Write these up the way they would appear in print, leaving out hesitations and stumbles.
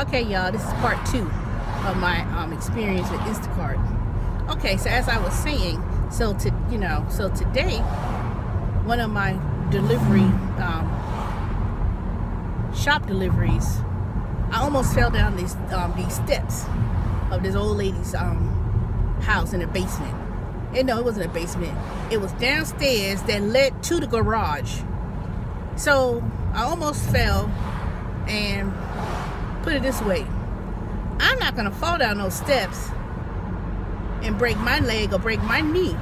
Okay, y'all, this is part 2 of my experience with Instacart. Okay, so as I was saying, so today, one of my delivery shop deliveries, I almost fell down these steps of this old lady's house in the basement. And no, it wasn't a basement. It was downstairs that led to the garage. So I almost fell, and put it this way, I'm not gonna fall down those steps and break my leg or break my knee.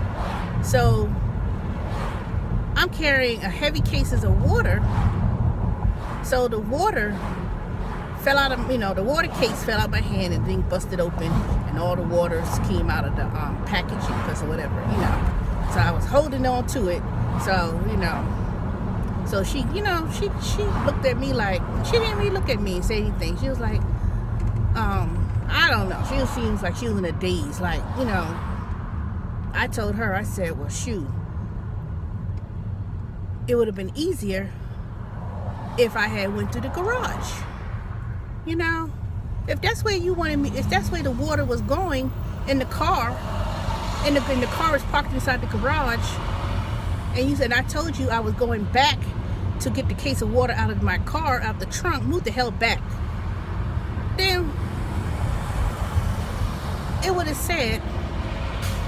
So I'm carrying a heavy cases of water. So the water fell out of, the water case fell out of my hand and thing busted open, and all the water came out of the packaging because of whatever, So I was holding on to it. So, so she looked at me like, she didn't really look at me and say anything. She was like, I don't know. She seems like she was in a daze. Like, I told her, I said, well, shoot, it would have been easier if I had went through the garage. If that's where you wanted me, if that's where the water was going in the car, and the car was parked inside the garage, and you said, I told you I was going back to get the case of water out of my car, out the trunk, move the hell back. Then it would have said,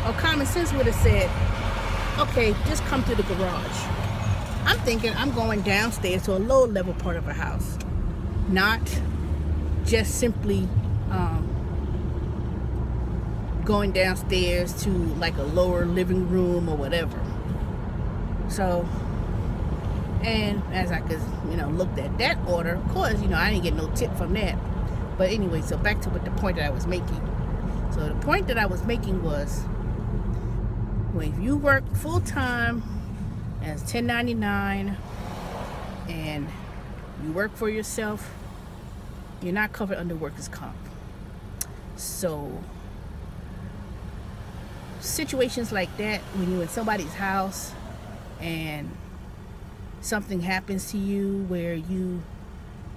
or common sense would have said, okay, just come to the garage. I'm thinking I'm going downstairs to a lower level part of a house, not just simply going downstairs to like a lower living room or whatever. So, and as I could, looked at that order, of course, I didn't get no tip from that. But anyway, so back to what the point that I was making. So the point that I was making was, when you work full-time as 1099 and you work for yourself, you're not covered under workers' comp. So situations like that, when you're in somebody's house and something happens to you where you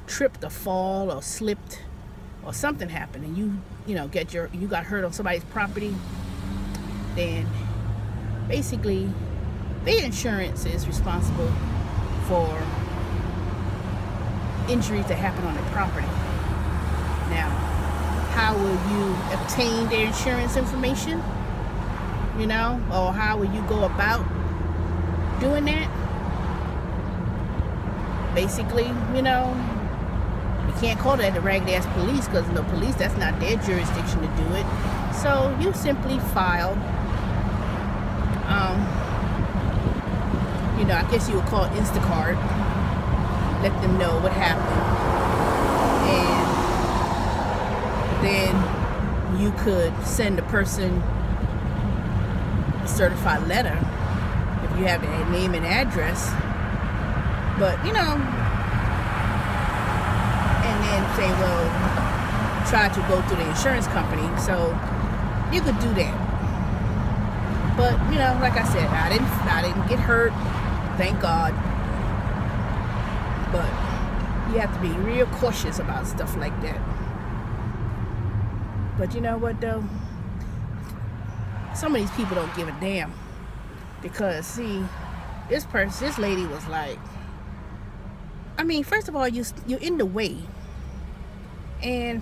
tripped or fall or slipped or something happened, and you got hurt on somebody's property, then basically their insurance is responsible for injuries that happen on their property. Now, how will you obtain their insurance information? Or how will you go about doing that? Basically, you can't call that the ragged ass police, because the police, that's not their jurisdiction to do it. So you simply file, I guess you would call it Instacart, let them know what happened, and then you could send the person a certified letter if you have their name and address. But, and then say, well, try to go through the insurance company. So you could do that. But, like I said, I didn't get hurt, thank God. But you have to be real cautious about stuff like that. But you know what, though? Some of these people don't give a damn. Because, see, this lady was like, first of all, you're in the way. And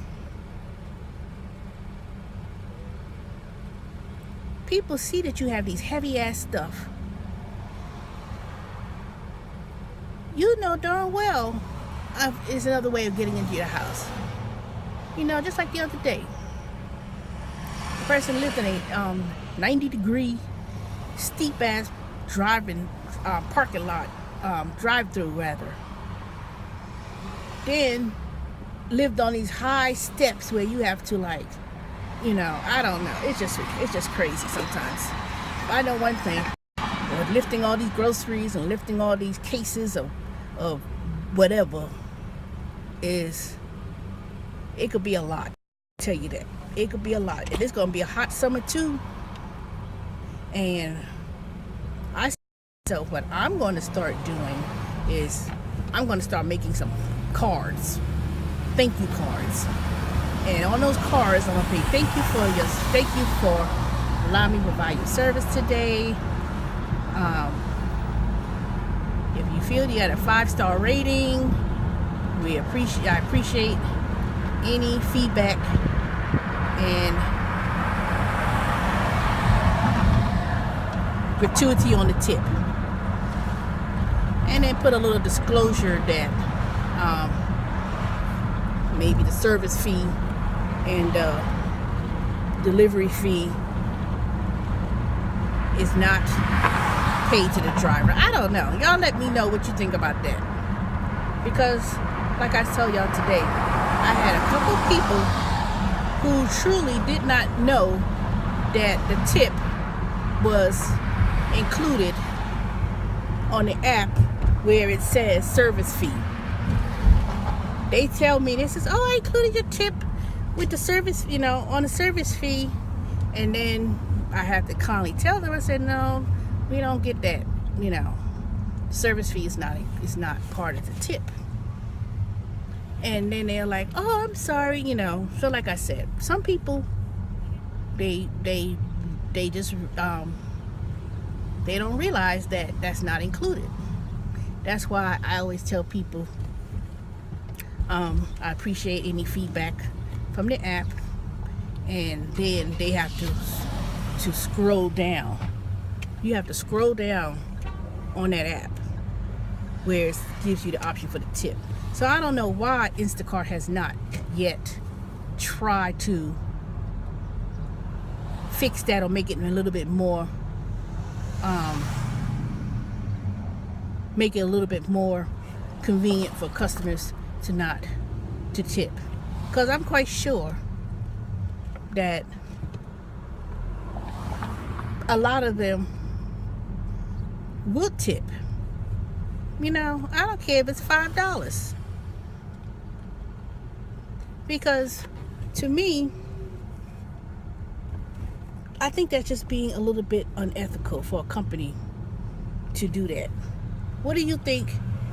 people see that you have these heavy ass stuff. You know darn well is another way of getting into your house. Just like the other day. The person lived in a 90-degree steep ass parking lot, drive-through rather. Then lived on these high steps where you have to I don't know. It's just crazy sometimes. I know one thing. Lifting all these groceries and lifting all these cases of whatever it could be a lot. I'll tell you that. It could be a lot. And it's going to be a hot summer too. And so what I'm going to start doing is I'm going to start making some cards. thank you cards. And on those cards, I'm gonna say thank you for allowing me to provide your service today. If you feel you got a 5-star rating, I appreciate any feedback and gratuity on the tip. And then put a little disclosure that maybe the service fee and delivery fee is not paid to the driver. I don't know. Y'all let me know what you think about that. Because, like I told y'all today, I had a couple people who truly did not know that the tip was included on the app where it says service fee. They tell me, this is, I included your tip with the service, on the service fee. And then I have to kindly tell them, I said, no, we don't get that, service fee is not part of the tip. And then they're like, oh, I'm sorry, So like I said, some people, they just, they don't realize that that's not included. That's why I always tell people, I appreciate any feedback from the app, and then they have to scroll down. You have to scroll down on that app where it gives you the option for the tip. So I don't know why Instacart has not yet tried to fix that or make it a little bit more convenient for customers to tip. Because I'm quite sure that a lot of them will tip. I don't care if it's $5. Because to me, I think that's just being a little bit unethical for a company to do that. What do you think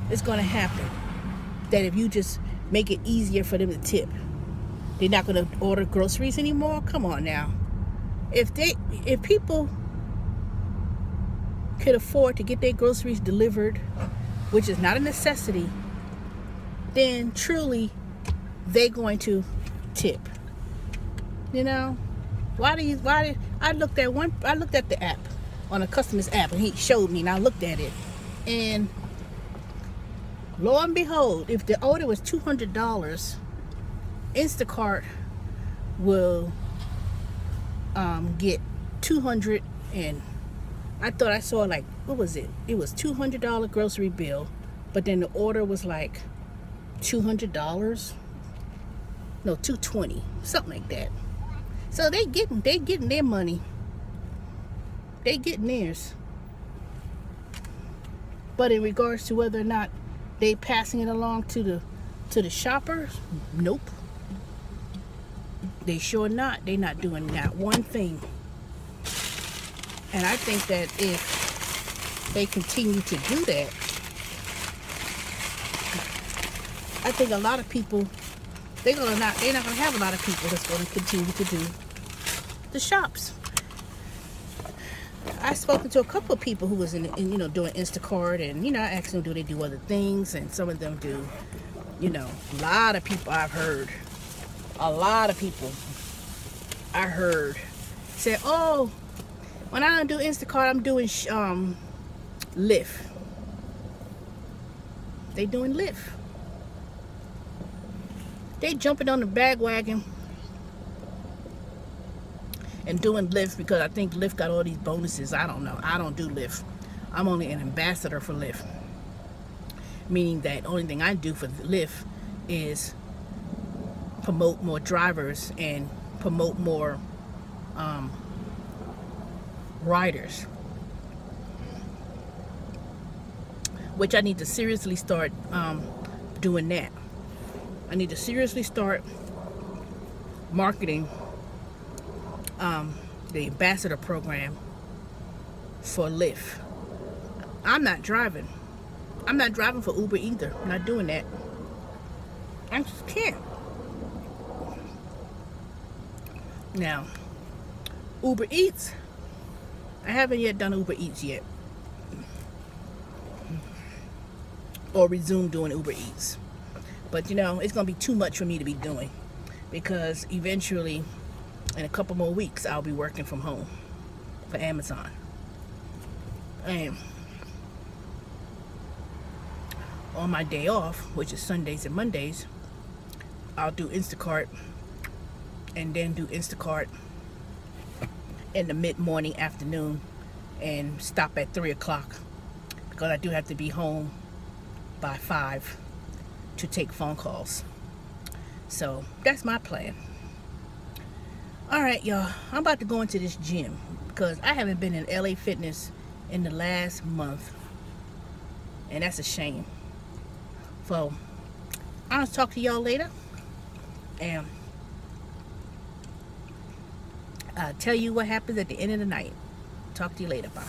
is going to happen? That if you just make it easier for them to tip, they're not going to order groceries anymore? Come on now. If people could afford to get their groceries delivered, which is not a necessity, then truly they're going to tip. I looked at the app, on a customer's app, and he showed me, and I looked at it, and lo and behold, if the order was $200, Instacart will get $200, and I thought I saw what was it? It was $200 grocery bill, but then the order was like $200. No, $220, something like that. So they getting their money. They getting theirs. But in regards to whether or not they passing it along to the shoppers, nope. They sure not. They not doing that one thing. And I think that if they continue to do that, I think a lot of people, they're not gonna have a lot of people that's gonna continue to do the shops. I've spoken to a couple of people who was in doing Instacart, and I asked them, do they do other things? And some of them do. A lot of people I heard say, oh, when I don't do Instacart, I'm doing Lyft. They doing Lyft. They jumping on the bandwagon and doing Lyft because I think Lyft got all these bonuses. I don't know. I don't do Lyft. I'm only an ambassador for Lyft. Meaning that only thing I do for Lyft is promote more drivers and promote more riders. Which I need to seriously start doing that. I need to seriously start marketing the ambassador program for Lyft. I'm not driving for Uber either. I'm not doing that. I just can't. Now, Uber Eats. I haven't yet done Uber Eats yet. Or resumed doing Uber Eats. But, you know, it's going to be too much for me to be doing. Because eventually, in a couple more weeks, I'll be working from home for Amazon. And on my day off, which is Sundays and Mondays, I'll do Instacart, and then do Instacart in the mid-morning, afternoon, and stop at 3 o'clock, because I do have to be home by 5 to take phone calls. So that's my plan. All right, y'all, I'm about to go into this gym because I haven't been in LA Fitness in the last month, and that's a shame. So I'll talk to y'all later, and I'll tell you what happens at the end of the night. Talk to you later. Bye.